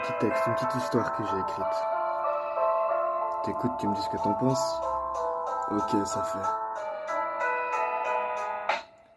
petit texte, une petite histoire que j'ai écrite. T'écoutes, tu me dis ce que t'en penses? Ok, ça fait.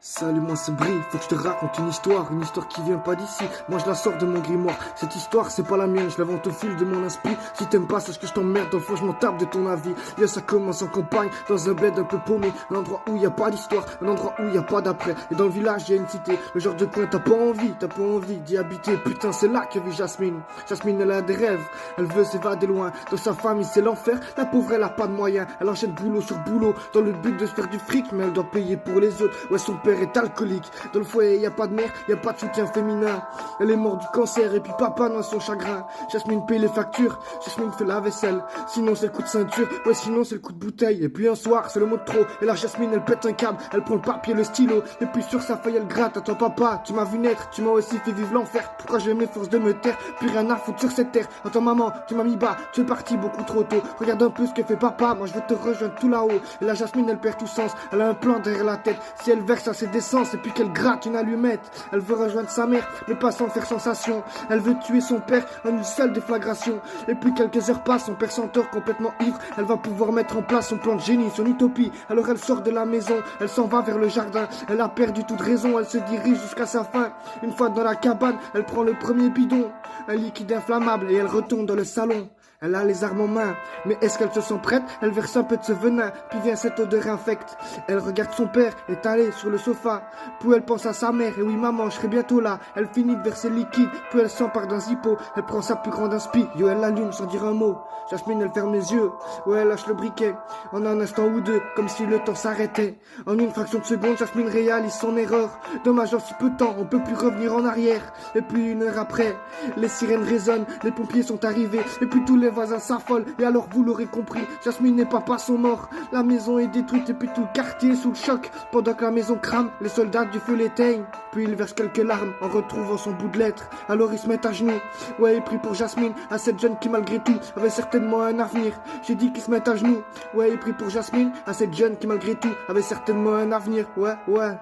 Salut, moi c'est Brie, faut que je te raconte une histoire qui vient pas d'ici. Moi je la sors de mon grimoire. Cette histoire c'est pas la mienne, je l'invente au fil de mon esprit. Si t'aimes pas, sache que je t'emmerde, dans le fond je m'en tape de ton avis. Yo, ça commence en campagne, dans un bled un peu paumé. Un endroit où y a pas d'histoire, un endroit où y a pas d'après. Et dans le village y a une cité, le genre de coin t'as pas envie d'y habiter. Putain, c'est là que vit Jasmine. Jasmine elle a des rêves, elle veut s'évader loin. Dans sa famille c'est l'enfer, la pauvre elle a pas de moyens. Elle enchaîne boulot sur boulot, dans le but de se faire du fric. Mais elle doit payer pour les autres, ouais son père est alcoolique. Dans le foyer y a pas de mère, y a pas de soutien féminin. Elle est morte du cancer et puis papa noie son chagrin. Jasmine paye les factures, Jasmine fait la vaisselle. Sinon c'est le coup de ceinture, ouais sinon c'est le coup de bouteille. Et puis un soir c'est le mot de trop, et là Jasmine elle pète un câble. Elle prend le papier, le stylo, et puis sur sa feuille elle gratte. Attends papa, tu m'as vu naître, tu m'as aussi fait vivre l'enfer. Pourquoi je m'efforce de me taire, plus rien à foutre sur cette terre. Attends maman, tu m'as mis bas, tu es parti beaucoup trop tôt. Regarde un peu ce que fait papa, moi je vais te rejoindre tout là-haut. Et là Jasmine elle perd tout sens, elle a un plan derrière la tête. Si elle verse assez d'essence et puis qu'elle gratte une allumette, elle veut rejoindre sa mère, mais pas sans faire sensation. Elle veut tuer son père en une seule déflagration. Et puis quelques heures passent, son père s'endort complètement ivre. Elle va pouvoir mettre en place son plan de génie, son utopie. Alors elle sort de la maison, elle s'en va vers le jardin. Elle a perdu toute raison, elle se dirige jusqu'à sa fin. Une fois dans la cabane, elle prend le premier bidon, un liquide inflammable, et elle retourne dans le salon. Elle a les armes en main, mais est-ce qu'elle se sent prête? Elle verse un peu de ce venin, puis vient cette odeur infecte. Elle regarde son père étalé sur le sofa, puis elle pense à sa mère, et oui maman, je serai bientôt là. Elle finit de verser le liquide, puis elle s'empare d'un zippo. Elle prend sa plus grande inspi, yo elle l'allume sans dire un mot. Jasmine elle ferme les yeux, ouais elle lâche le briquet. En un instant ou deux, comme si le temps s'arrêtait. En une fraction de seconde, Jasmine réalise son erreur. Dommage en si peu de temps, on peut plus revenir en arrière. Et puis une heure après, les sirènes résonnent, les pompiers sont arrivés, et puis tous les voisins s'affolent. Et alors vous l'aurez compris, Jasmine et papa sont morts. La maison est détruite et puis tout le quartier est sous le choc. Pendant que la maison crame, les soldats du feu l'éteignent. Puis il verse quelques larmes en retrouvant son bout de lettre. Alors ils se mettent à genoux, ouais, et prie pour Jasmine, à cette jeune qui malgré tout avait certainement un avenir. J'ai dit qu'ils se mettent à genoux, ouais, et prie pour Jasmine, à cette jeune qui malgré tout avait certainement un avenir. Ouais, ouais.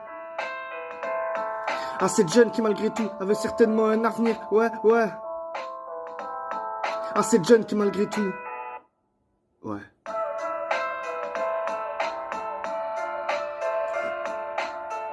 À cette jeune qui malgré tout avait certainement un avenir. Ouais, ouais. À cette jeune qui malgré tout, ouais.